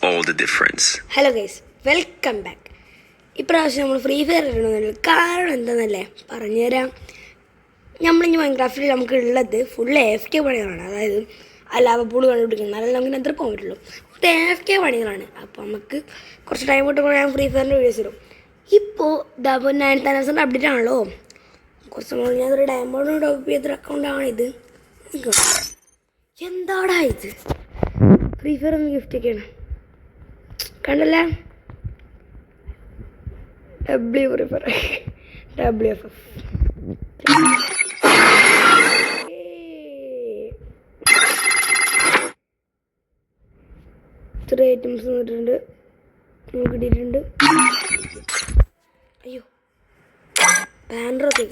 all the difference. Hello guys, welcome back. ഇപ്രാവശ്യം നമ്മൾ free fire ഇടണമെന്നില്ല. കാരണം എന്താണെന്നല്ലേ പറഞ്ഞുതരാം. നമ്മളിനി മൈൻക്രാഫ്റ്റിൽ നമുക്ക് ഉള്ളത് ഫുൾ AFK പണികളാണ്. അതായത് ആ ലാവപ്പൂൾ കണ്ടുപിടിക്കുന്നത്, അല്ലാതെ നമുക്ക് എത്ര പോകാൻ പറ്റുള്ളൂ. Full AFK പണികളാണ്. അപ്പോൾ നമുക്ക് കുറച്ച് ടൈം കിട്ടുമ്പോൾ ഞാൻ ഫ്രീ ഫയറിൻ്റെ വീഡിയോസ് ഇടും. ഇപ്പോൾ 9,000 അപ്ഡേറ്റ് ആണല്ലോ. കുറച്ച് മുകളിൽ ഞാനൊരു ഡയമണ്ട് ടോപ്പ് ചെയ്തൊരു അക്കൗണ്ടാണ് ഇത്. എന്താടാ ഇത്? ഫ്രീ ഫയർ ഒന്ന് ഗിഫ്റ്റൊക്കെയാണ് കണ്ടല്ല. WFF ഇത്ര ഐറ്റംസ് വന്നിട്ടുണ്ട്, നമുക്ക് കിട്ടിയിട്ടുണ്ട്. അയ്യോ, ബാൻഡറൊക്കെ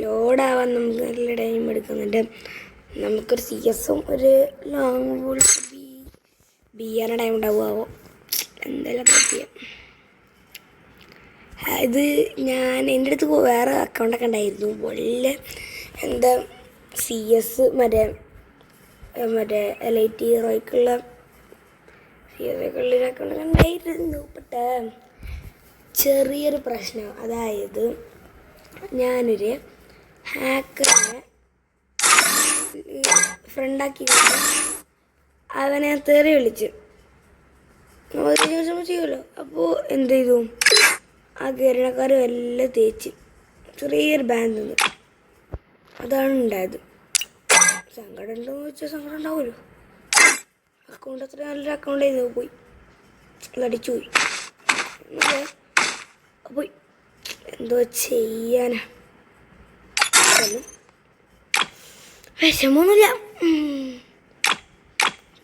ലോഡാവാൻ നമുക്ക് നല്ല ടൈം എടുക്കുന്നുണ്ട്. നമുക്കൊരു CS ഒരു ലോങ് ബോൾ ബിയാന ടൈം ഉണ്ടാവുമോ എന്തായാലും ചെയ്യാം. ഇത് ഞാൻ എൻ്റെ അടുത്ത് വേറെ അക്കൗണ്ടൊക്കെ ഉണ്ടായിരുന്നു. വലിയ എന്താ CS മറ്റേ LIT ഹീറോയ്ക്കുള്ള ഹീറോയ്ക്കുള്ളൊരു അക്കൗണ്ടൊക്കെ ഉണ്ടായിരുന്നു. പക്ഷേ ചെറിയൊരു പ്രശ്നം, അതായത് ഞാനൊരു ഹാക്കറിനെ ഫ്രണ്ടാക്കിക്കൊണ്ട് അവനെ തെറി വിളിച്ച് ചെയ്യുമല്ലോ. അപ്പോൾ എന്ത് ചെയ്തു, ആ കേരളക്കാർ എല്ലാം തേച്ച് ചെറിയൊരു ബാൻ തന്നു. അതാണ് ഉണ്ടായത്. സങ്കടം ഉണ്ടോയെന്ന് വെച്ചാൽ സങ്കടം ഉണ്ടാവുമല്ലോ. അക്കൗണ്ട് അത്ര നല്ലൊരു അക്കൗണ്ട് ആയിരുന്നു, പോയി അതടിച്ചു പോയി. എന്തോ ചെയ്യാനാ, വിഷമൊന്നുമില്ല.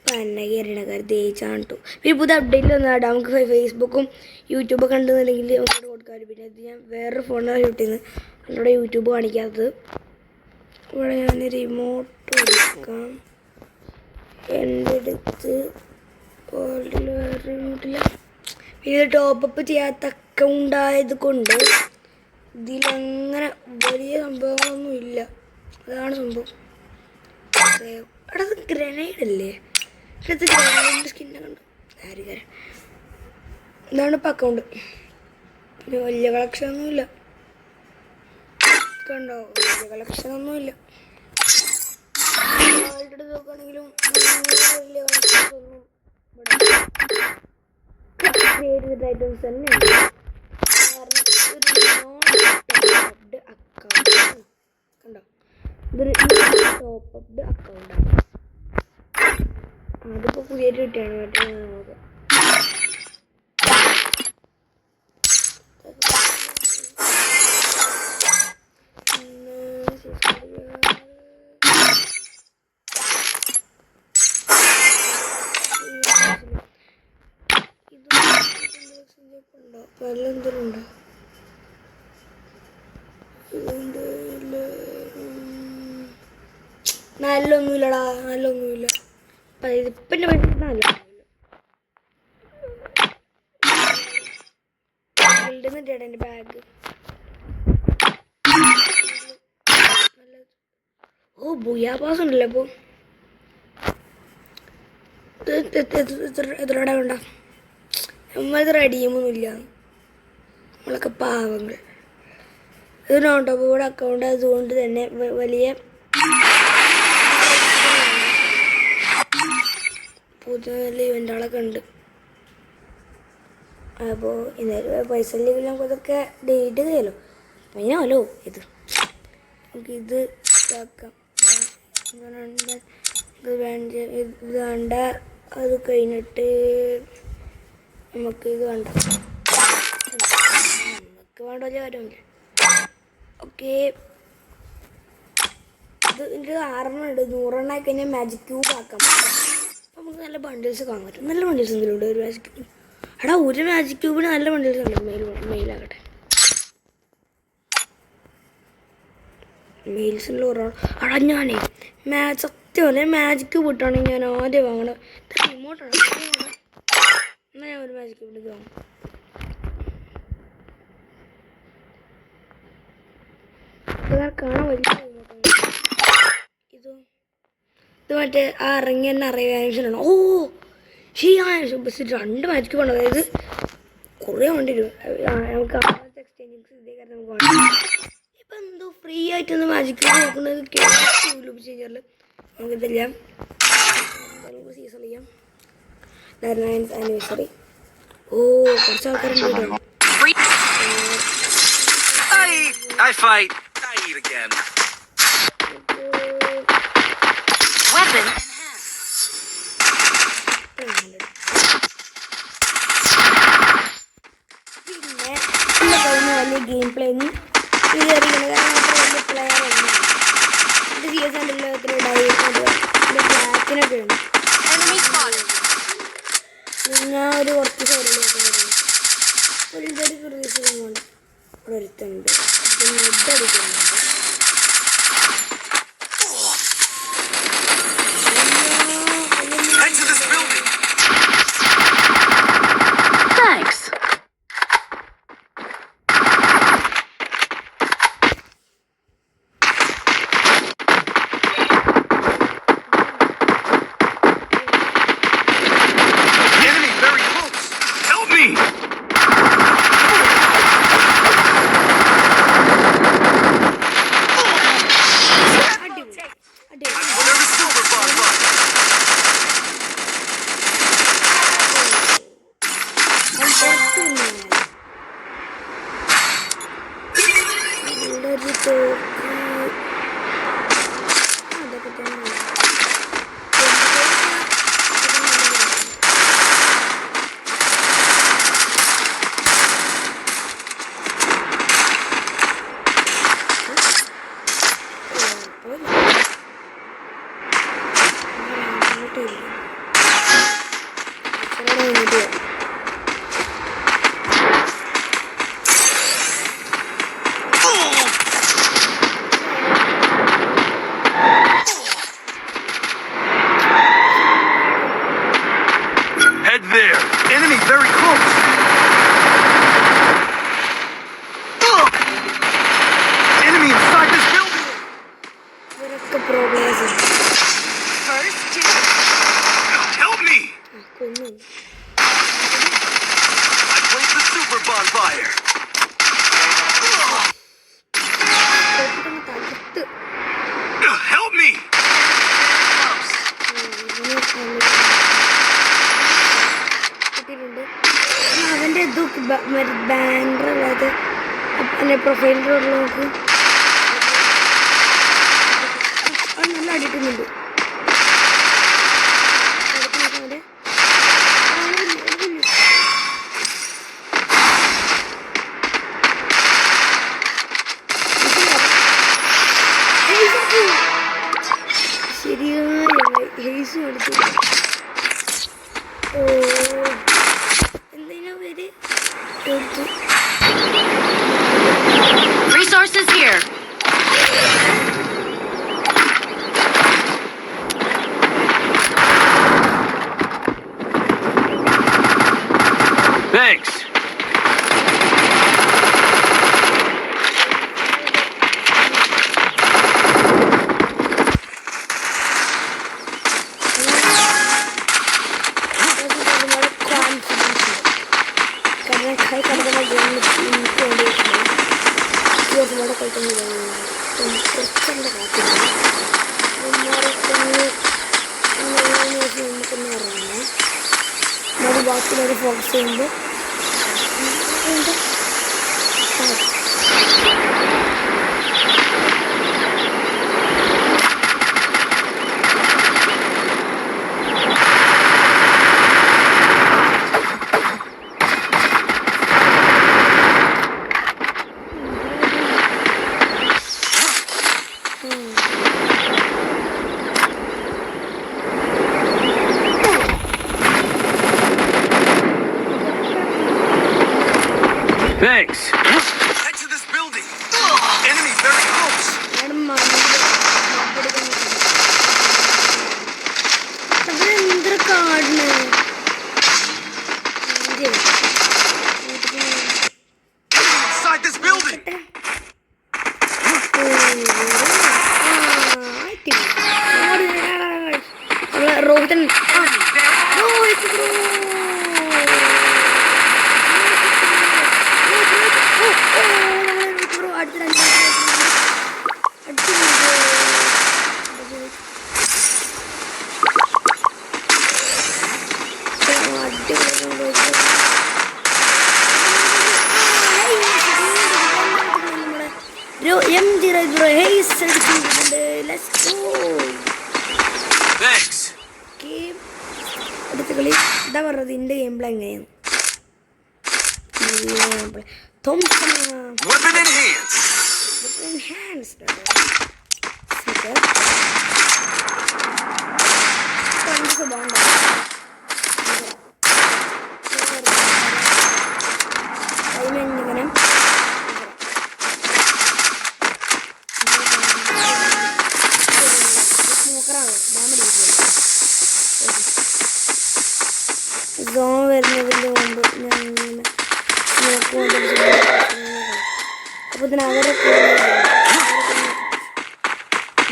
പന്ന കേരളക്കാർ തേച്ചാണ് കേട്ടോ. പിന്നെ പുതിയ അപ്ഡേറ്റിൽ വന്നാൽ നമുക്ക് ഫേസ്ബുക്കും യൂട്യൂബൊക്കെ ഉണ്ടെന്നുണ്ടെങ്കിൽ നമുക്ക് കൊടുക്കാൻ. പിന്നെ ഇത് ഞാൻ വേറൊരു ഫോണിലാണ് ഷൂട്ട് ചെയ്യുന്നത്, അതിലൂടെ യൂട്യൂബ് കാണിക്കാത്തത്. ഇവിടെ ഞാൻ റിമോട്ട് എടുക്കാം. എൻ്റെ അടുത്ത് ഓൾറെഡി വേറെ റിമോട്ടില്ല. പിന്നെ ഇത് ടോപ്പപ്പ് ചെയ്യാത്ത അക്കൗണ്ട് ആയത് കൊണ്ട് ഇതിലങ്ങനെ വലിയ സംഭവങ്ങളൊന്നും ഇല്ല. അതാണ് സംഭവം. അവിടെ ഗ്രനേഡ് അല്ലേ? അടുത്ത് ഗ്രനേഡിൻ്റെ സ്കിന്നൊക്കെ ഉണ്ട്. ആരുകാരൻ ഇതാണ് ഇപ്പം അക്കൗണ്ട്. പിന്നെ വലിയ കളക്ഷനൊന്നുമില്ല. കണ്ടോ, വലിയ കളക്ഷനൊന്നുമില്ല. ആളുടെ നോക്കുകയാണെങ്കിലും വലിയ കളക്ഷൻസൊന്നും ഇവിടെ ഐറ്റംസ് തന്നെയുണ്ട്. കാരണം ഒരു ടോപ്പപ്ഡ് അക്കൗണ്ട് കണ്ടോ, ഇതൊരു ടോപ്പപ്ഡ് അക്കൗണ്ടാണ്. അതിപ്പോൾ പുതിയതായിട്ട് കിട്ടിയാണ്. മറ്റേ നോക്കാം, നല്ലെന്തരുണ്ടോ നല്ലൊന്നുമില്ലടാ, നല്ലൊന്നുമില്ല. ഇപ്പം എൻ്റെ പൈസ നല്ല ഇടുന്നിട്ടാണ് എൻ്റെ ബാഗ്. ഓ ബുയാ പാസ് ഉണ്ടല്ലോ. അപ്പോൾ എത്ര വേണ്ട, നമ്മളിത് റെഡിയുമൊന്നുമില്ല. നമ്മളൊക്കെ പാവങ്ങൾ. ഇത് നോൺ ടോപ്പ് കൂടെ അക്കൗണ്ട് അതുകൊണ്ട് തന്നെ വലിയ പുതിയ നല്ല ഇവൻ്റുകളൊക്കെ ഉണ്ട്. അപ്പോൾ എന്തായാലും പൈസ ഇല്ലെങ്കിൽ നമുക്ക് ഇതൊക്കെ ഡേറ്റ് ചെയ്യാലോ. അതിനാലോ ഇത് നമുക്കിത് ഇതാക്കാം. ഇത് വേണ്ട. അത് കഴിഞ്ഞിട്ട് നമുക്ക് ഇത് വേണ്ട, നമുക്ക് വേണ്ട വലിയ കാര്യമില്ല. ഓക്കെ, ഇത് ഇതിൻ്റെ 6 ഉണ്ട്. 100 ആയി കഴിഞ്ഞാൽ മാജിക് ക്യൂബ് ആക്കാം. അപ്പോൾ നമുക്ക് നല്ല ബണ്ടിൽസ് കാണാൻ പറ്റും. നല്ല ബണ്ടിൽസ് എന്തെങ്കിലും ഉണ്ട് ഒരു മാജിക് ക്യൂബ്. എടാ, ഒരു മാജിക് ക്യൂബിന് നല്ല ബണ്ടിൽസ് ഉണ്ട്. മെയിലാകട്ടെ, മെയിൽസിനുള്ള ഒരാൾ. അടാ ഞാനേ സത്യമല്ലേ മാജിക് ക്യൂബ് ഇട്ടാണെങ്കിൽ ഞാൻ ആദ്യം വാങ്ങണം. റിമോട്ടാണ്. എന്നാൽ ഞാൻ ഒരു മാജിക് ക്യൂബ് ഇത് വാങ്ങും. കാണാൻ വലിയ റിമോട്ടാണ് ഇത്. ഇത് മറ്റേ ആ ഇറങ്ങി തന്നെ അറിയാൻ ഓ ശരിയാണ് ബസ് 2 മാജിക്ക് പോകണം. അതായത് കുറേ വേണ്ടി വരും. നമുക്ക് ആദ്യത്തെ എക്സ്ചേഞ്ചിങ്സ് ഇതേ കാര്യം നമുക്ക് വേണം. ഇപ്പം എന്തോ ഫ്രീ ആയിട്ടൊന്ന് മാജിക്ക് നോക്കുന്നത് ചേഞ്ചറിൽ നമുക്കിതെല്ലാം സീസൺ ചെയ്യാം. 9th anniversary. ഓ കുറച്ച് ആൾക്കാരുണ്ട്. I fight. I eat again. Weapon പിന്നെ വലിയ ഗെയിം പ്ലേ ഒന്നും വിചാരിക്കുന്നത്. കാരണം അത്ര വലിയ പ്ലെയർ ഒന്നും ഇത് CS ഉണ്ടല്ലോ. എത്ര ബ്ലാക്കിനൊക്കെ ഉണ്ട്. ഞാൻ ഒരു കുറച്ച് സൈഡിൽ ഒരു ഇതൊരു പ്രതീക്ഷ കൊണ്ട് ഇവിടെ ഒരുത്തുണ്ട്. ഇതടിക്കുന്നുണ്ട്. There! Enemy very close! Enemy inside this building! First, help me! I placed the super bonfire! Help me! അവൻ്റെ ഇത് ബാനർ അല്ലാതെ എൻ്റെ പ്രൊഫൈലിലുള്ള നോക്ക് അത് നല്ല അടിക്കുന്നുണ്ട്. ശരിയായി ഹെയ്സ് കൊടുത്തു. ഓ Resources here. Thanks. ബാക്കിയുള്ളവരെ ഫോക്കസ് ചെയ്യുമ്പോൾ ബ്രോ ഹേയ്സ് അടിച്ചിട്ടുണ്ട്. Let's go. Thanks. ഗെയിം അടുത്ത കളി എന്താ പറഞ്ഞത് ഇതിൻ്റെ ഗെയിം പ്ലേ എങ്ങനെയാണ്? Thompson Weapon enhanced. enhanced. വരുന്നതിൻ്റെ മുമ്പ് ഞാൻ അപ്പോൾ തന്നെ അവരെ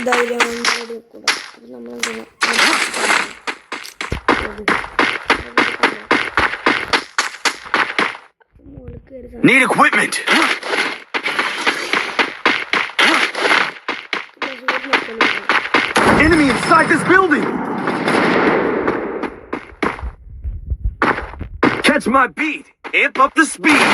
ധൈര്യം കൊടുക്കൂട. അപ്പം നമ്മൾ Need equipment. Enemy inside this building. Catch my beat. Amp up the speed.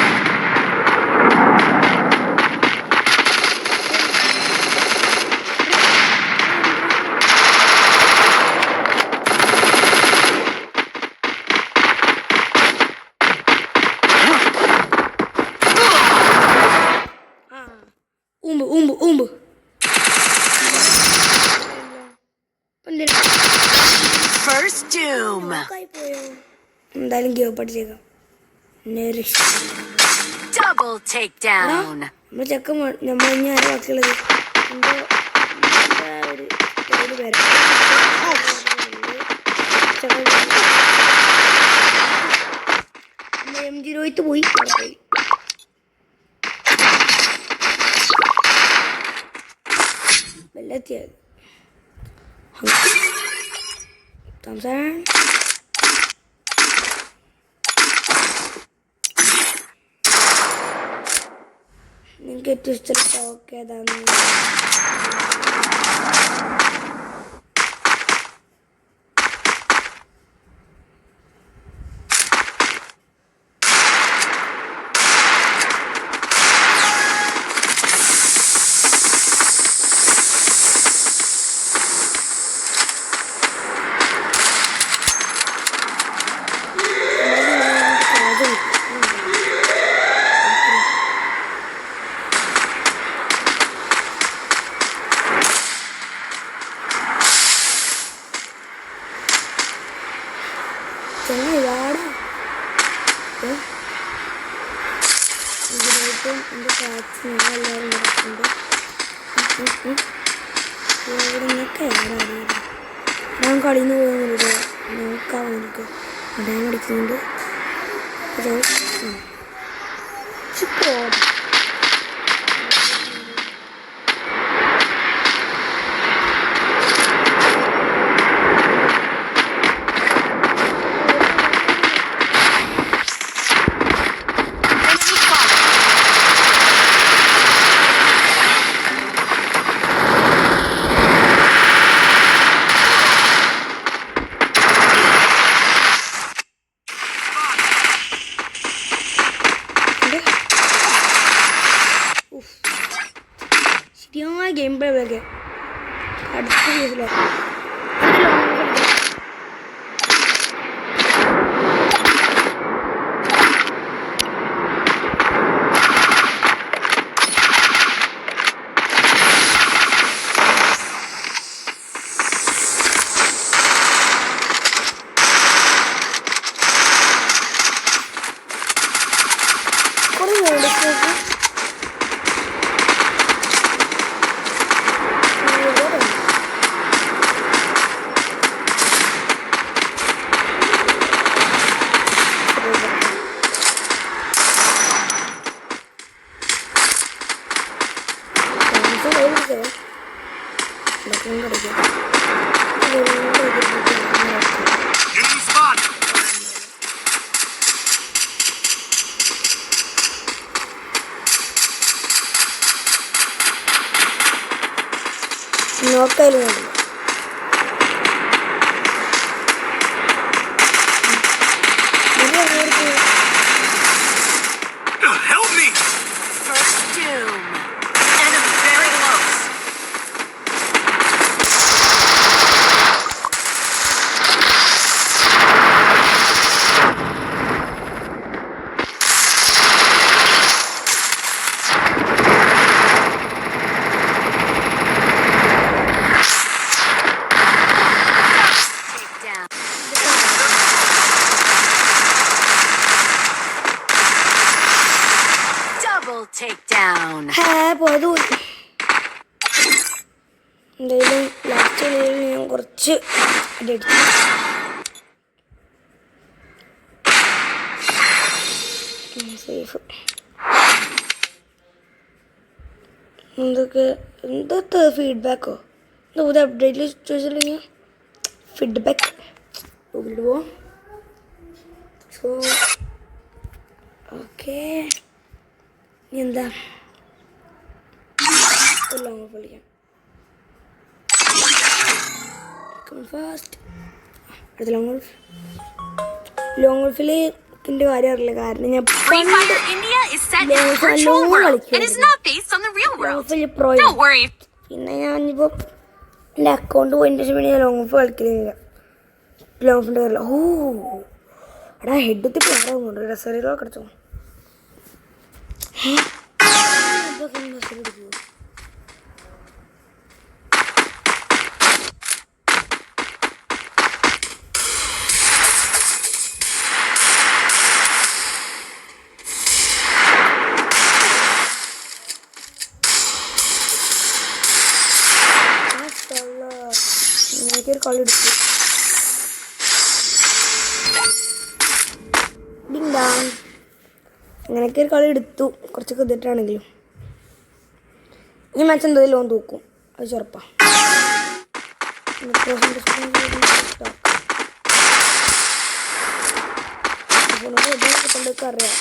ഊമ്പ് First doom. എന്തായാലും ഗീവ് അപ്പ് അടിച്ചേക്കാം. Double takedown. നമ്മൾ ചെക്കൻ നമ്മൾ ഇനി ആരെ ബാക്കിയുള്ളത് ഒരു പേര് M0 പോയി വെള്ളത്തിയായത് സംസാരം. നിങ്ങൾക്ക് ഏറ്റവും ഇഷ്ടപ്പെട്ട സ്റ്റോക്ക് ഏതാണ്? ഇതിനായിട്ടും എൻ്റെ കാറ്റ്സ് എല്ലാവരും കിടക്കുന്നുണ്ട്. ഇവിടെ നിന്നൊക്കെ അറിയില്ല. ഞാൻ കളിന്ന് പോകുന്നുണ്ട്. നോക്കാം എനിക്ക് അടയാൻ പഠിക്കുന്നുണ്ട്. ശരിയായ ഗെയിം പ്ലേ ഒക്കെ അടുത്ത കേസിലാണ്. Enemy spot. നോക്കാലും വേണ്ട. Help me. First doom. Enemy very close. പോയത് എന്തായാലും ലാസ്റ്റ് കളിയിൽ ഞാൻ കുറച്ച് അടിച്ചു. സേഫ്. എന്താ ഫീഡ്ബാക്കോ എന്താ പുതിയ അപ്ഡേറ്റിൽ ചോദിച്ചിട്ടുണ്ടെങ്കിൽ ഫീഡ്ബാക്ക് ഗൂഗിളിൽ പോവാം. സോ ഓക്കെ ഇനി എന്താ ലോങ് ഗോൾഫ് കളിക്കാം. ഫാസ്റ്റ് അടുത്ത ലോങ് ഗോൾഫിൽ എൻ്റെ കാര്യം അറിയില്ല. കാരണം ഞാൻ Free Fire India is set in a virtual world and is not based on the real world. Don't worry. പിന്നെ ഞാനിപ്പോൾ എൻ്റെ അക്കൗണ്ട് പോയതിൻ്റെ ശേഷം പിന്നെ ഞാൻ ലോങ് ഗോൾഫ് കളിക്കുന്നില്ല. ലോങ് ഗോൾഫിൻ്റെ കാര്യമില്ല. എടാ ഹെഡത്തിൽ പോകാറുണ്ട് രസകരങ്ങളൊക്കെ അടിച്ചോ. എനിക്കൊരു കളി എടുത്തു. അങ്ങനെയൊക്കെ ഒരു കളി എടുത്തു കുറച്ചൊക്കെ ഇതിട്ടാണെങ്കിലും. ഈ മാച്ച് എന്തായാലും ലോൺ തൂക്കും, അത് ചെറുപ്പാ. അറിയാം.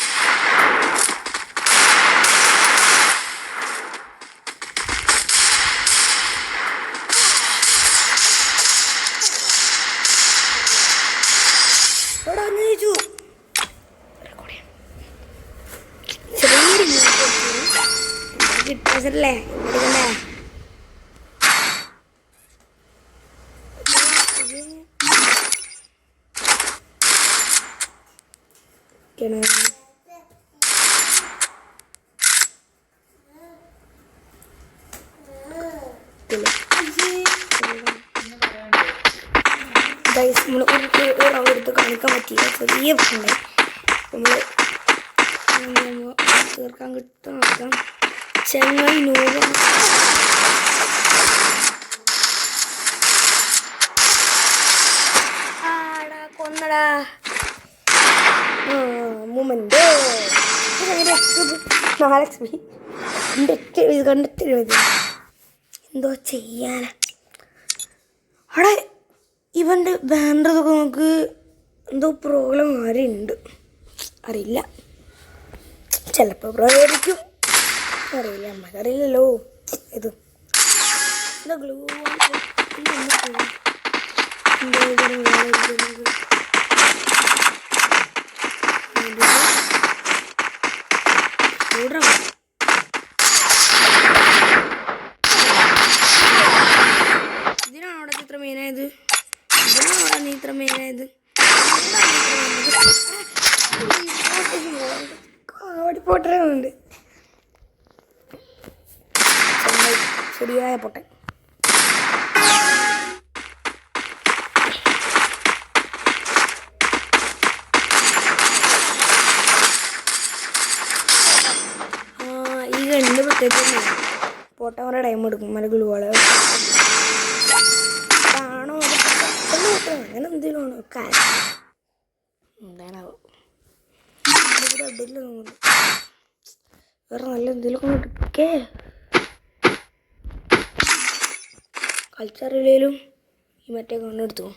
കിട്ടാസല്ലേ നമ്മൾ ഒരു റൗണ്ട് എടുത്ത് കാണിക്കാൻ പറ്റിയില്ല. ചെറിയ പ്രശ്നമുണ്ട്. നമ്മൾ തീർക്കാൻ കിട്ടാൻ നോക്കാം. ചെങ്ങായി നൂറ് കൊന്നടാ മൂമെന്റ് 4 കണ്ടെത്തി എന്തോ ചെയ്യാന. അവിടെ ഇവൻ്റെ ബാൻഡതൊക്കെ നമുക്ക് എന്തോ പ്രോബ്ലം ആരുണ്ട് അറിയില്ല. ചിലപ്പോൾ പ്രയോഗിക്കും, അറിയില്ല, നമുക്കറിയില്ലല്ലോ. ഇത് എന്താ ഗ്ലൂ ഇതിനാണ് അവിടെ ഇത്ര മെയിനായത്. ഇതിനാണ് അവിടെ നീ ഇത്ര മെയിനായത്. ഓടിപ്പോട്ടുണ്ട് ശരിയായ പൊട്ടൻ. ഈ ഗണ്ണിൻ്റെ പ്രത്യേകത പൊട്ടാൻ കുറേ ടൈം എടുക്കും. മല ഗ്ലൂകള് ആണോ അങ്ങനെ എന്തെങ്കിലും ആണോ എന്താണാവോ അടിയില്ല തോന്നുന്നു. വേറെ നല്ല എന്തെങ്കിലുമൊക്കെ എടുക്കേ കളിച്ചറിയില്ലേലും ഈ മറ്റേ കണ്ണെടുത്തു.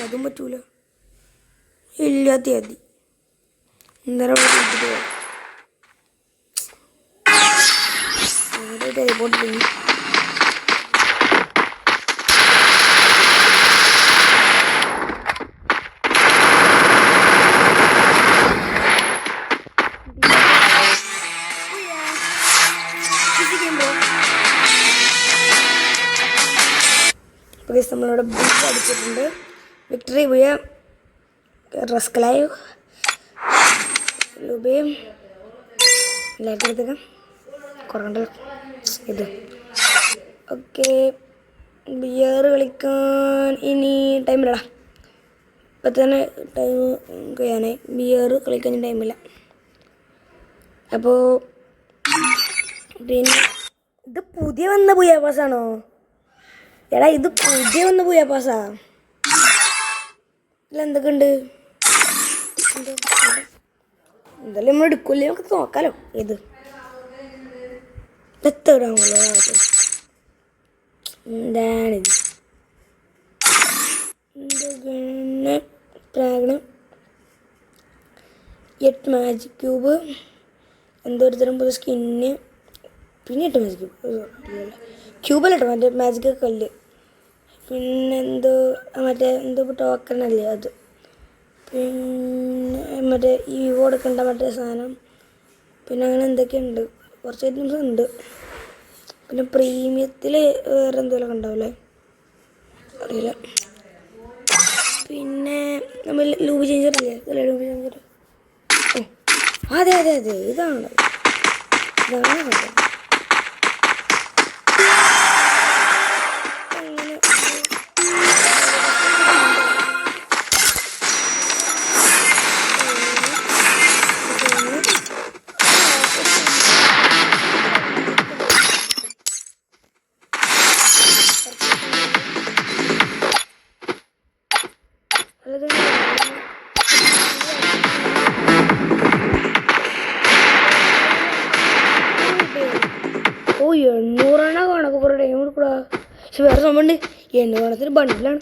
അതും പറ്റൂല, ഇല്ലാത്ത മതി. ഇന്നലെ റിപ്പോർട്ട് ചെയ്യും. നമ്മളിവിടെ ബീച്ച് അടിച്ചിട്ടുണ്ട്. വിക്ടറി പോയ റസ്ക് ലൈവ് ലൂബിയും എല്ലാവർക്കും എടുത്തേക്കാം കുറവുണ്ടല്ലോ ഇത്. ഓക്കെ, ബിയർ കളിക്കാൻ ഇനി ടൈമില്ലടാ. ഇപ്പം തന്നെ ടൈം കഴിയാനായി. ബിയർ കളിക്കാൻ ടൈമില്ല. അപ്പോൾ പിന്നെ ഇത് പുതിയ വന്ന പുയ്യാപ്പാസാണോ? എടാ ഇത് പുതിയ വന്ന പുയ്യാപ്പാസാ. ഇതിലെന്തൊക്കെ ഉണ്ട്? എന്തായാലും നമ്മൾ എടുക്കില്ലേ, നമുക്ക് നോക്കാലോ. ഇത് എത്തിടാമല്ലോ. എന്താണിത്? പ്രാഗ്നം 8 മാജിക് ക്യൂബ്, എന്തോ ഒരു തരം പുതിയ സ്കിന്ന്, പിന്നെ 8 മാജിക് ക്യൂബല്ല മറ്റേ മാജിക് കല്ല്, പിന്നെ എന്തോ മറ്റേ എന്തോ ടോക്കണല്ലേ അത്, പിന്നെ മറ്റേ ഈ കൊടുക്കേണ്ട മറ്റേ സാധനം, പിന്നെ അങ്ങനെ എന്തൊക്കെയുണ്ട്, കുറച്ച് ഐറ്റംസ് ഉണ്ട്. പിന്നെ പ്രീമിയത്തിൽ വേറെ എന്തെങ്കിലുമൊക്കെ ഉണ്ടാവില്ലേ, അറിയില്ല. പിന്നെ നമ്മൾ ലൂബ് ചേഞ്ചർ ഇല്ലേ, ഇതല്ലേ ലൂബ് ചേഞ്ചർ? ഓ അതെ അതെ അതെ, ഇതാണ് അങ്ങനെ. ഓ 800 കാണപ്പോൾ കുറേ ടൈം കൊടുക്കൂടാ. പക്ഷെ വേറെ സംഭവമുണ്ട്, 800 ബണ്ടിലാണ്.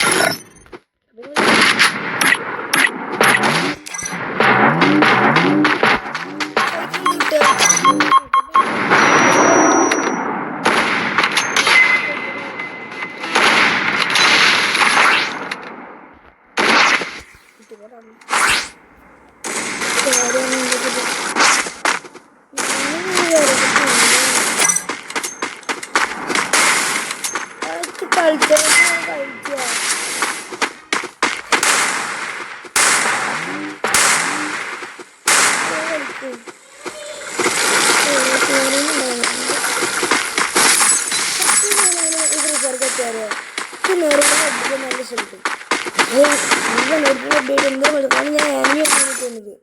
നല്ല സ്ഥലത്ത്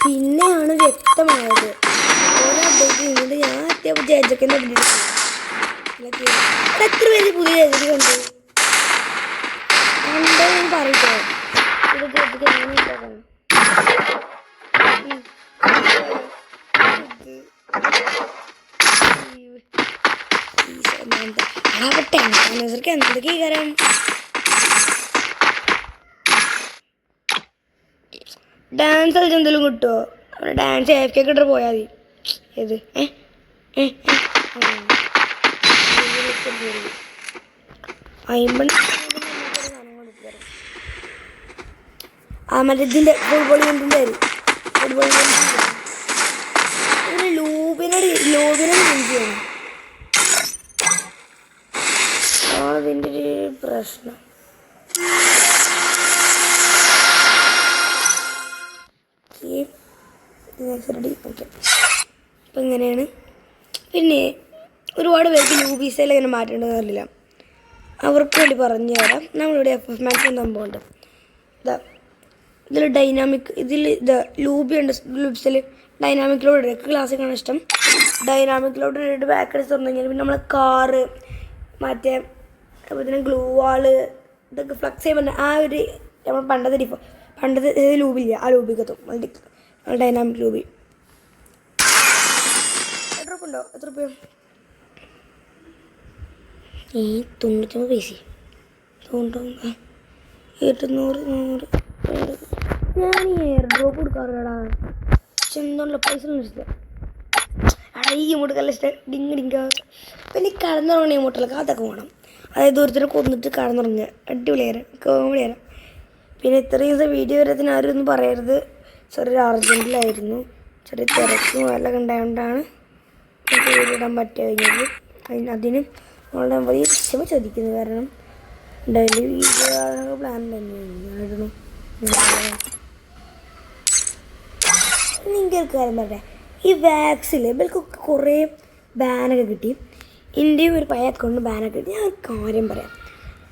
പിന്നെയാണ് വ്യക്തമായത് ഓരോ അപ്ഡേറ്റ് ചെയ്യുന്നത്. ഞാൻ അത്യാവശ്യം ജേജക്കിൻ്റെ അപ്ഡേറ്റ് എത്ര പേര് പുതിയ ജേജക്ക് കണ്ടു കണ്ടോ എന്ന് പറയട്ടോ. ഇത് ജേജക്ക് എങ്ങനെ ഉണ്ടാക്കണം? എന്തൊക്കെ കാര്യം ഡാൻസ് കളിച്ച് എന്തെങ്കിലും കിട്ടുമോ? അവിടെ ഡാൻസ് AFK ഇട്ട് പോയാൽ മതി. ഏത് മറ്റേ ഇതിൻ്റെ ഫുട്ബോൾ ഗെയിമിൻ്റെ ഫുട്ബോൾ ലോബിനോട് വിൻ ചെയ്യണം. അതിൻ്റെ ഒരു പ്രശ്നം. ഓക്കെ, അപ്പം ഇങ്ങനെയാണ്. പിന്നെ ഒരുപാട് പേർക്ക് ലൂബീസയിൽ ഇങ്ങനെ മാറ്റേണ്ടതെന്ന് അറിയില്ല. അവർക്ക് വേണ്ടി പറഞ്ഞു തരാം. നമ്മളിവിടെ FF Max സംഭവമുണ്ട്. ഇതാ ഇതിൽ ഡൈനാമിക്, ഇതിൽ ഇത് ലൂബി ഉണ്ട്. ലൂബ്സിൽ ഡൈനാമിക് ലോഡ് ഇടയ്ക്ക് ക്ലാസ്സിക്കാണ് ഇഷ്ടം. ഡൈനാമിക് ലോഡ് ഇട്ടിട്ട് ബാക്ക് അടിച്ച് തുറന്നു കഴിഞ്ഞാൽ പിന്നെ നമ്മളെ കാറ് മറ്റേ അതുപോലെ തന്നെ ഗ്ലൂ വാള് ഇതൊക്കെ ഫ്ലക്സ് ചെയ്യാൻ പറ്റുന്ന ആ ഒരു നമ്മൾ പണ്ടത്തെ ലൂബില്ല, ആ ലൂബിക്കെത്തും. ഡൈനാമിക് ലൂബി എത്ര രൂപ ഉണ്ടോ? എത്ര രൂപ? 99 പൈസ. 800 100. ഞാൻ ഈ എയർ ഡ്രോപ്പ് കൊടുക്കാറില്ലടാ. ചെന്തോണ്ടുള്ള പൈസ ഇഷ്ടം. അടാ ഈ ഇമോട്ടൊക്കെ ഇഷ്ടം. ഡിങ്ക പിന്നെ ഈ കടന്നുറങ്ങണ ഇമോട്ടൊക്കെ അതൊക്കെ വേണം. അതായത് ഒരുത്തരെ കൊന്നിട്ട് കടന്നുറങ്ങുക. അടിപൊളിയായിരുന്നു, കോമഡിയായിരുന്നു. പിന്നെ ഇത്രയും ദിവസം വീഡിയോ വരത്തിന് ആരും ഒന്നും പറയരുത്. ചെറിയൊരു അർജൻറ്റിലായിരുന്നു, ചെറിയ തിരക്കും എല്ലാം ഉണ്ടായതുകൊണ്ടാണ് വീഡിയോ ഇടാൻ പറ്റുകഴിഞ്ഞത്. അതിന് നമ്മളുടെ വലിയ ക്ഷമ ചോദിക്കുന്നത്. കാരണം ഡെയിലി വീഡിയോ പ്ലാൻ തന്നെയായിരുന്നു. നിങ്ങൾക്ക് കാര്യം പറഞ്ഞേ, ഈ വാക്സിൽ ഇവർക്കൊക്കെ കുറേ ബാനൊക്കെ കിട്ടി. എൻ്റെയും ഒരു പഴയ അക്കൗണ്ടിന് ബാനൊക്കെ കിട്ടി. ഞാൻ ഒരു കാര്യം പറയാം.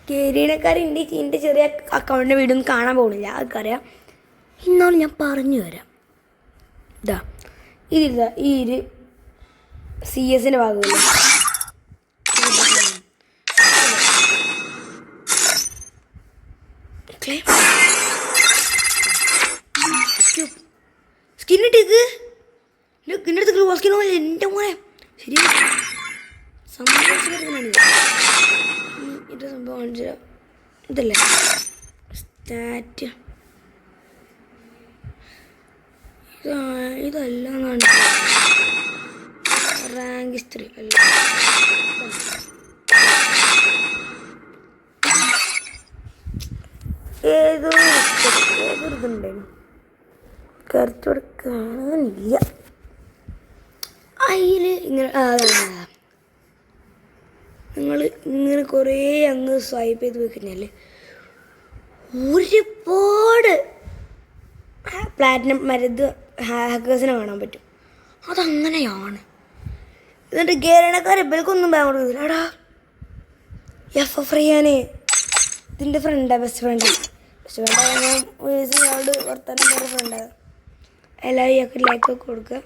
കേരീനക്കാർ എൻ്റെ ചെറിയ അക്കൗണ്ടിൻ്റെ വീടൊന്നും കാണാൻ പോകുന്നില്ല, അതൊക്കറിയാം. ഇന്നാലും ഞാൻ പറഞ്ഞു തരാം. ഇതാ ഇതില്ല, ഈ ഒരു CS ഭാഗമില്ല, സ്കിന്നിട്ടേക്ക് സ്കിന്നെടുത്ത് ഗ്ലൂ സ്കിൻ പോലെ എൻ്റെ മോനെ ശരി സംഭവം. ഇത് സംഭവം കാണിച്ചു തരാം. ഇതല്ലേ സ്റ്റാറ്റ്, ഇതെല്ലാം കാണിച്ചു. റാങ്ക് 3 അല്ല, ഏതൊരിതുണ്ടായിരുന്നു കരച്ചു കൊടുക്കാനില്ല. അതിൽ ഇങ്ങനെ നിങ്ങൾ ഇങ്ങനെ കുറേ അങ്ങ് സ്വൈപ്പ് ചെയ്ത് പോയി കഴിഞ്ഞാൽ ഒരുപാട് പ്ലാറ്റിനം മരുന്ന് ഹാക്കേഴ്സിനെ കാണാൻ പറ്റും. അതങ്ങനെയാണ്. എന്നിട്ട് കേരളക്കാർ ഇവർക്കൊന്നും ബാങ്ക് കൊടുക്കുന്നില്ല. എടാ FF ചെയ്യാനേ ഇതിൻ്റെ ഫ്രണ്ടാണ്, ബെസ്റ്റ് ഫ്രണ്ട് ഞാൻ ഇയാളോട് വർത്താനം പറഞ്ഞ ഫ്രണ്ടാണ്. എല്ലാവരും ഇയാൾക്ക് ലൈക്കൊക്കെ കൊടുക്കുക.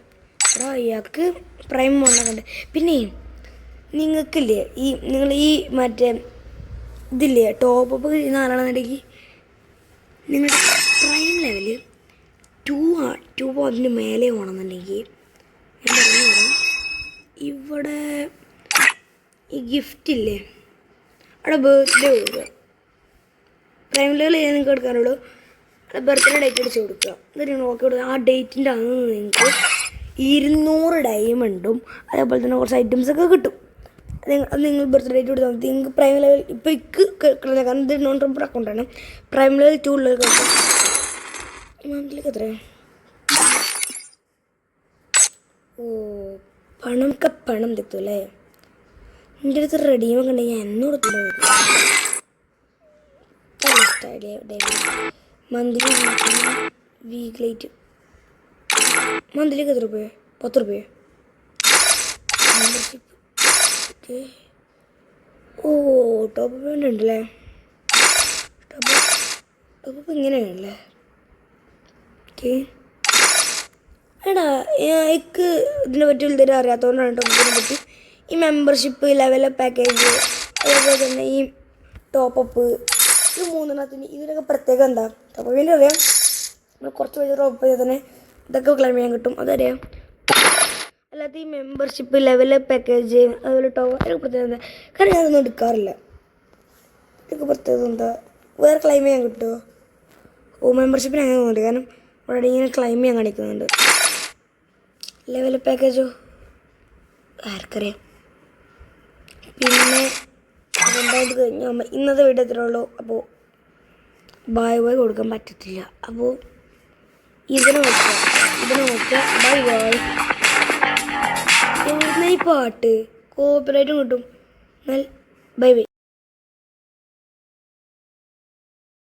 എടാ ഇയാൾക്ക് പ്രൈം മോണൊക്കെ ഉണ്ട്. പിന്നെ നിങ്ങൾക്കില്ലേ നിങ്ങൾ ഈ മറ്റേ ഇതില്ലേ ടോപ്പ് ചെയ്യുന്ന ആളാണെന്നുണ്ടെങ്കിൽ നിങ്ങളുടെ പ്രൈം ലെവല് 2 അതിന് മേലെ പോകണമെന്നുണ്ടെങ്കിൽ ഞാൻ പറഞ്ഞു തരാം. ഇവിടെ ഈ ഗിഫ്റ്റില്ലേ അവിടെ ബർത്ത്ഡേ കൊടുക്കുക. പ്രൈം ലെവൽ നിങ്ങൾക്ക് എടുക്കാനുള്ളൂ. അവിടെ ബർത്ത്ഡേ ഡേറ്റ് അടിച്ച് കൊടുക്കുക. എന്നിട്ട് നിങ്ങൾ നോക്കി കൊടുക്കുക. ആ ഡേറ്റിൻ്റെ അന്ന് നിങ്ങൾക്ക് 200 ഡയമണ്ടും അതേപോലെ തന്നെ കുറച്ച് ഐറ്റംസൊക്കെ കിട്ടും. അത് നിങ്ങൾ ബർത്ത്ഡേ ഡേറ്റ് കൊടുത്താൽ മതി. നിങ്ങൾക്ക് പ്രൈം ലെവൽ ഇപ്പോൾ കിട്ടുന്നത്, കാരണം ഇത് നോൺ ട്രംപർ അക്കൗണ്ടാണ്. പ്രൈം ലെവൽ 2 ഉള്ളത് കിട്ടും. മന്തിലേക്ക് എത്രയാണ്? പണം തെത്തും അല്ലേ? എൻ്റെ അടുത്ത് റെഡിയൊക്കെ ഉണ്ടെങ്കിൽ ഞാൻ എന്നോട് മന്ത്ലി വീക്ക്ലൈറ്റ് മന്ത്ലിക്ക് എത്ര രൂപയോ? 10 രൂപയോ മെമ്പർഷിപ്പ്? ഓക്കെ. ടോപ്പ് പേയ്മെൻ്റ് ഉണ്ടല്ലേ? ടോപ്പ് ഇങ്ങനെയാണല്ലേ? ഓക്കെ. എടാ എനിക്ക് ഇതിനെ പറ്റി എന്തെങ്കിലും അറിയാത്തതുകൊണ്ടാണ് ടോപ്പിനെ പറ്റി. ഈ മെമ്പർഷിപ്പ്, ലെവലപ്പ് പാക്കേജ്, അതേപോലെ തന്നെ ഈ ടോപ്പപ്പ്, ഇത് 3 ഇതിനൊക്കെ പ്രത്യേകം എന്താ? ടോപ്പ് പേയ്മെൻ്റ് അറിയാം, നമ്മൾ കുറച്ച് പൈസ ടോപ്പ് ചെയ്താൽ തന്നെ ഇതൊക്കെ ക്ലെയിം ചെയ്യാൻ കിട്ടും, അതറിയാം. അല്ലാതെ ഈ മെമ്പർഷിപ്പ്, ലെവലപ്പ് പാക്കേജ്, അതുപോലെ ടോപ്പ്, ഇതൊക്കെ പ്രത്യേകത എന്താ? കാരണം ഞാനൊന്നും എടുക്കാറില്ല. ഇതൊക്കെ പ്രത്യേകത എന്താ? വേറെ ക്ലെയിം ചെയ്യാൻ കിട്ടുമോ? മെമ്പർഷിപ്പിന് അങ്ങനെ തോന്നുന്നുണ്ട്, കാരണം ഓൾറെഡി ഇങ്ങനെ ക്ലെയിം ചെയ്യാൻ കാണിക്കുന്നുണ്ട്. ലെവലപ്പ് പാക്കേജോ ആർക്കറിയാം. പിന്നെ അതുണ്ടായിട്ട് കഴിഞ്ഞു ഇന്നത്തെ വീഡിയോ എത്ര ഉള്ളൂ. അപ്പോൾ ബൈ കൊടുക്കാൻ പറ്റത്തില്ല. അപ്പോൾ ഇതിനെ നോക്കുക. ബൈ എവിടുന്ന ഈ പാട്ട് കോപ്പറേറ്റും കിട്ടും. എന്നാൽ ബൈ.